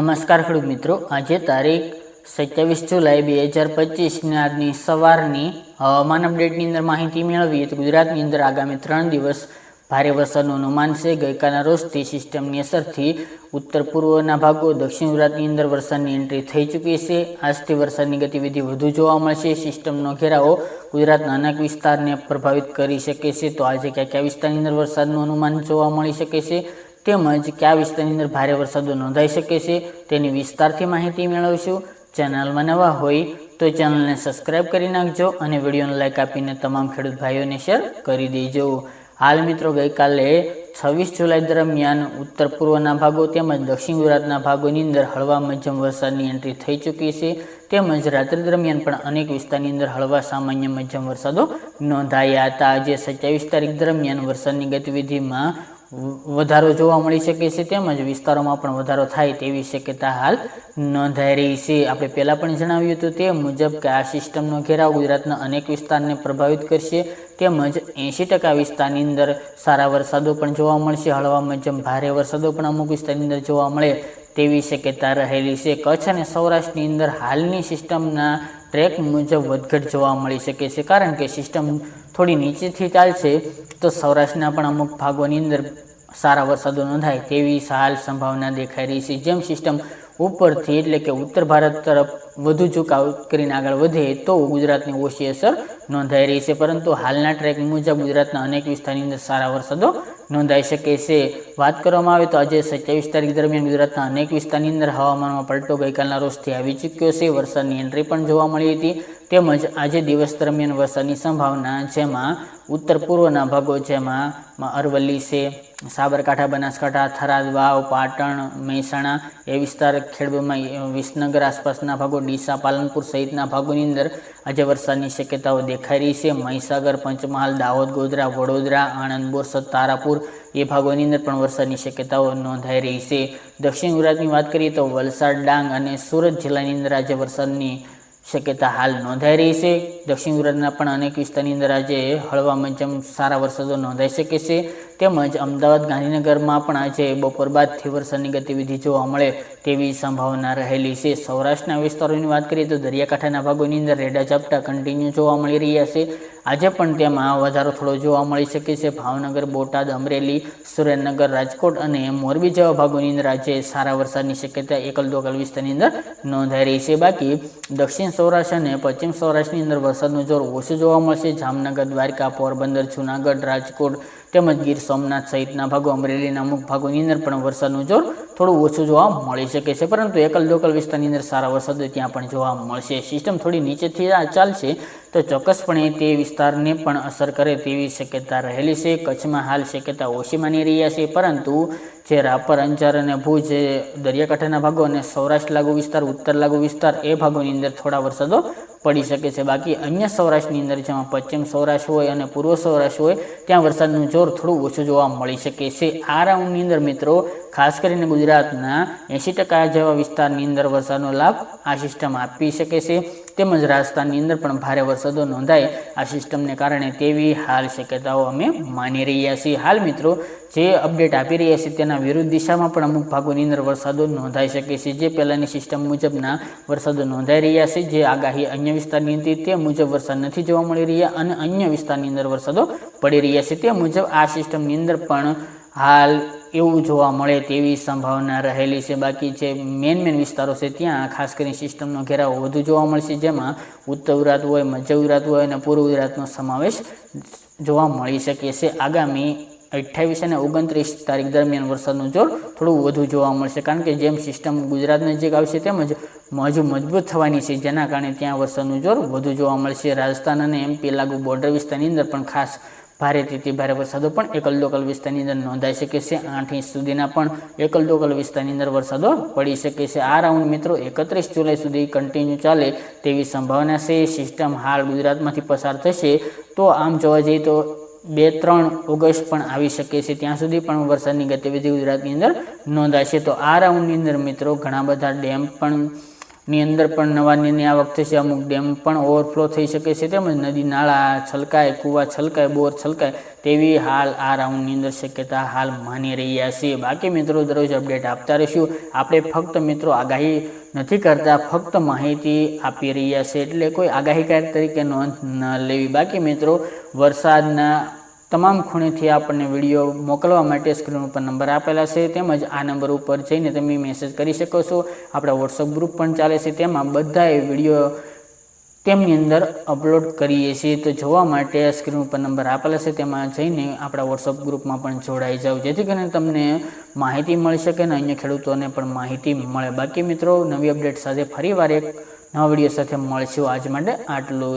નમસ્કાર ખેડૂત મિત્રો, આજે તારીખ 27 જુલાઈ 2025 ને આજની સવારની હવામાન અપડેટની અંદર માહિતી મેળવીએ તો ગુજરાતની અંદર આગામી 3 દિવસ ભારે વરસાદનું અનુમાન છે। ગઈકાલના રોજથી સિસ્ટમની અસરથી ઉત્તર પૂર્વના ભાગો દક્ષિણ ગુજરાતની અંદર વરસાદની એન્ટ્રી થઈ ચૂકી છે। આજથી વરસાદની ગતિવિધિ વધુ જોવા મળશે। સિસ્ટમનો ઘેરાવો ગુજરાતના અનેક વિસ્તારને પ્રભાવિત કરી શકે છે। તો આજે કયા વિસ્તારની અંદર વરસાદનું અનુમાન જોવા મળી શકે છે તેમજ કયા વિસ્તારની અંદર ભારે વરસાદો નોંધાઈ શકે છે તેની વિસ્તારથી માહિતી મેળવશું। ચેનલમાં નવા હોય તો ચેનલને સબસ્ક્રાઇબ કરી નાખજો અને વિડીયોને લાઇક આપીને તમામ ખેડૂત ભાઈઓને શેર કરી દેજો। હાલ મિત્રો, ગઈકાલે 26 જુલાઈ દરમિયાન ઉત્તર પૂર્વના ભાગો તેમજ દક્ષિણ ગુજરાતના ભાગોની અંદર હળવા મધ્યમ વરસાદની એન્ટ્રી થઈ ચૂકી છે। તેમજ રાત્રિ દરમિયાન પણ અનેક વિસ્તારની અંદર હળવા સામાન્ય મધ્યમ વરસાદો નોંધાયા હતા। આજે 27 તારીખ દરમિયાન વરસાદની ગતિવિધિમાં વધારો જોવા મળી શકે છે તેમજ વિસ્તારોમાં પણ વધારો થાય તેવી શક્યતા હાલ નોંધાઈ રહી છે। આપણે પહેલાં પણ જણાવ્યું હતું તે મુજબ કે આ સિસ્ટમનો ઘેરાવ ગુજરાતના અનેક વિસ્તારને પ્રભાવિત કરશે તેમજ 80% વિસ્તારની અંદર સારા વરસાદો પણ જોવા મળશે। હળવા મધ્યમ ભારે વરસાદો પણ અમુક વિસ્તારની અંદર જોવા મળે તેવી શક્યતા રહેલી છે। કચ્છ અને સૌરાષ્ટ્રની અંદર હાલની સિસ્ટમના ટ્રેક મુજબ વધઘટ જોવા મળી શકે છે, કારણ કે સિસ્ટમ થોડી નીચેથી ચાલશે તો સૌરાષ્ટ્રના પણ અમુક ભાગોની અંદર સારા વરસાદો નોંધાય તેવી હાલ સંભાવના દેખાઈ રહી છે। જેમ સિસ્ટમ ઉપરથી એટલે કે ઉત્તર ભારત તરફ વધુ ઝુકાવ કરીને આગળ વધે તો ગુજરાતની ઓછી અસર નોંધાઈ રહી છે, પરંતુ હાલના ટ્રેક મુજબ ગુજરાતના અનેક વિસ્તારની અંદર સારા વરસાદો નોંધાઈ શકે છે। વાત કરવામાં આવે તો આજે 27 તારીખ દરમિયાન ગુજરાતના અનેક વિસ્તારની અંદર હવામાનમાં પલટો ગઈકાલના રોજથી આવી ચૂક્યો છે। વરસાદની એન્ટ્રી પણ જોવા મળી હતી તેમજ આજે દિવસ દરમિયાન વરસાદની સંભાવના જેમાં ઉત્તર પૂર્વના ભાગો જેમાં અરવલ્લી છે, સાબરકાંઠા, બનાસકાંઠા, થરાદ, વાવ, પાટણ, મહેસાણા એ વિસ્તાર, ખેડબ્રહ્મા, વિસનગર આસપાસના ભાગો, ડીસા, પાલનપુર સહિતના ભાગોની અંદર આજે વરસાદની શક્યતાઓ દેખાઈ રહી છે। મહીસાગર, પંચમહાલ, દાહોદ, ગોધરા, વડોદરા, આણંદ, બોરસદ, તારાપુર એ ભાગોની અંદર પણ વરસાદની શક્યતાઓ નોંધાઈ રહી છે। દક્ષિણ ગુજરાતની વાત કરીએ તો વલસાડ, ડાંગ અને સુરત જિલ્લાની અંદર આજે વરસાદની શક્યતા હાલ નોંધાઈ રહી છે। દક્ષિણ ગુજરાતના પણ અનેક વિસ્તારની અંદર આજે હળવા મધ્યમ સારા વરસાદો નોંધાઈ શકે છે તેમજ અમદાવાદ, ગાંધીનગરમાં પણ આજે બપોર બાદથી વરસાદની ગતિવિધિ જોવા મળે તેવી સંભાવના રહેલી છે। સૌરાષ્ટ્રના વિસ્તારોની વાત કરીએ તો દરિયાકાંઠાના ભાગોની અંદર રેડા ઝાપટા કન્ટિન્યુ જોવા મળી રહ્યા છે। આજે પણ તેમાં વધારો થોડો જોવા મળી શકે છે। ભાવનગર, બોટાદ, અમરેલી, સુરેન્દ્રનગર, રાજકોટ અને મોરબી જેવા ભાગોની અંદર આજે સારા વરસાદની શક્યતા એકલ દોકલ વિસ્તારની અંદર નોંધાઈ રહી છે। બાકી દક્ષિણ સૌરાષ્ટ્ર અને પશ્ચિમ સૌરાષ્ટ્રની અંદર વરસાદનું જોર ઓછું જોવા મળશે। જામનગર, દ્વારકા, પોરબંદર, જૂનાગઢ, રાજકોટ તેમજ ગીર સોમનાથ સહિતના ભાગો, અમરેલીના અમુક ભાગોની અંદર પણ વરસાદનું જોર થોડું ઓછું જોવા મળી શકે છે, પરંતુ એકલ દોકલ વિસ્તારની અંદર સારા વરસાદો ત્યાં પણ જોવા મળશે। સિસ્ટમ થોડી નીચેથી ચાલશે તો ચોક્કસપણે તે વિસ્તારને પણ અસર કરે તેવી શક્યતા રહેલી છે। કચ્છમાં હાલ શક્યતા ઓછી માની રહ્યા છે, પરંતુ જે રાપર, અંજાર અને ભુજ દરિયાકાંઠાના ભાગો અને સૌરાષ્ટ્ર લાગુ વિસ્તાર, ઉત્તર લાગુ વિસ્તાર એ ભાગોની અંદર થોડા વરસાદો પડી શકે છે। બાકી અન્ય સૌરાષ્ટ્રની અંદર જેમાં પશ્ચિમ સૌરાષ્ટ્ર હોય અને પૂર્વ સૌરાષ્ટ્ર હોય ત્યાં વરસાદનું જોર થોડું ઓછું જોવા મળી શકે છે। આ રાઉન્ડની અંદર મિત્રો ખાસ કરીને ગુજરાતના 80% જેવા વિસ્તારની અંદર વરસાદનો લાભ આ સિસ્ટમ આપી શકે છે તેમજ રાજસ્થાનની અંદર પણ ભારે વરસાદો નોંધાય આ સિસ્ટમને કારણે તેવી હાલ શક્યતાઓ અમે માની રહ્યા છીએ। હાલ મિત્રો જે અપડેટ આપી રહ્યા છે તેના વિરુદ્ધ દિશામાં પણ અમુક ભાગોની અંદર વરસાદો નોંધાઈ શકે છે। જે પહેલાંની સિસ્ટમ મુજબના વરસાદો નોંધાઈ રહ્યા છે, જે આગાહી અન્ય વિસ્તારની હતી તે મુજબ વરસાદ નથી જોવા મળી રહ્યા અને અન્ય વિસ્તારની અંદર વરસાદો પડી રહ્યા છે તે મુજબ આ સિસ્ટમની અંદર પણ હાલ એવું જોવા મળે તેવી સંભાવના રહેલી છે। બાકી જે મેન વિસ્તારો છે ત્યાં ખાસ કરીને સિસ્ટમનો ઘેરાવો વધુ જોવા મળશે, જેમાં ઉત્તર ગુજરાત હોય, મધ્ય ગુજરાત હોય અને પૂર્વ ગુજરાતનો સમાવેશ જોવા મળી શકે છે। આગામી 28 અને 29 તારીખ દરમિયાન વરસાદનું જોર થોડું વધુ જોવા મળશે, કારણ કે જેમ સિસ્ટમ ગુજરાત નજીક આવશે તેમજ હજુ મજબૂત થવાની છે, જેના કારણે ત્યાં વરસાદનું જોર વધુ જોવા મળશે। રાજસ્થાન અને MP લાગુ બોર્ડર વિસ્તારની અંદર પણ ખાસ ભારેથી ભારે વરસાદો પણ એકલ દોકલ વિસ્તારની અંદર નોંધાઈ શકે છે। 8 ઇંચ સુધીના પણ એકલ દોકલ વિસ્તારની અંદર વરસાદો પડી શકે છે। આ રાઉન્ડ મિત્રો 31 જુલાઈ સુધી કન્ટિન્યુ ચાલે તેવી સંભાવના છે। સિસ્ટમ હાલ ગુજરાતમાંથી પસાર થશે તો આમ જોવા જઈએ તો 2-3 ઓગસ્ટ પણ આવી શકે છે, ત્યાં સુધી પણ વરસાદની ગતિવિધિ ગુજરાતની અંદર નોંધાશે। તો આ રાઉન્ડની અંદર મિત્રો ઘણા બધા ડેમ પણ ની અંદર પણ નવા નીરની આવક થશે, અમુક ડેમ પણ ઓવરફ્લો થઈ શકે છે, તેમજ નદી નાળા છલકાય, કૂવા છલકાય, બોર છલકાય તેવી હાલ આ રાઉન્ડની અંદર શક્યતા હાલ માની રહ્યા છે. બાકી મિત્રો દરરોજ અપડેટ આપતા રહીશું. આપણે ફક્ત મિત્રો આગાહી નથી કરતા, ફક્ત માહિતી આપી રહ્યા છે, એટલે કોઈ આગાહીકાર તરીકે નોંધ ન લેવી. બાકી મિત્રો વરસાદના તમામ ખૂણેથી આપણને વિડીયો મોકલવા માટે સ્ક્રીન ઉપર નંબર આપેલા છે, તેમજ આ નંબર ઉપર જઈને તમે મેસેજ કરી શકો છો. આપણા વોટ્સઅપ ગ્રુપ પણ ચાલે છે, તેમાં બધાએ વિડીયો તેમની અંદર અપલોડ કરીએ છીએ. તો જોવા માટે સ્ક્રીન ઉપર નંબર આપેલા છે, તેમાં જઈને આપણા વોટ્સઅપ ગ્રુપમાં પણ જોડાઈ જાઓ, જેથી કરીને તમને માહિતી મળી શકે અને અન્ય ખેડૂતોને પણ માહિતી મળે. બાકી મિત્રો નવી અપડેટ સાથે ફરીવાર એક નવા વિડીયો સાથે મળશું. આજ માટે આટલું.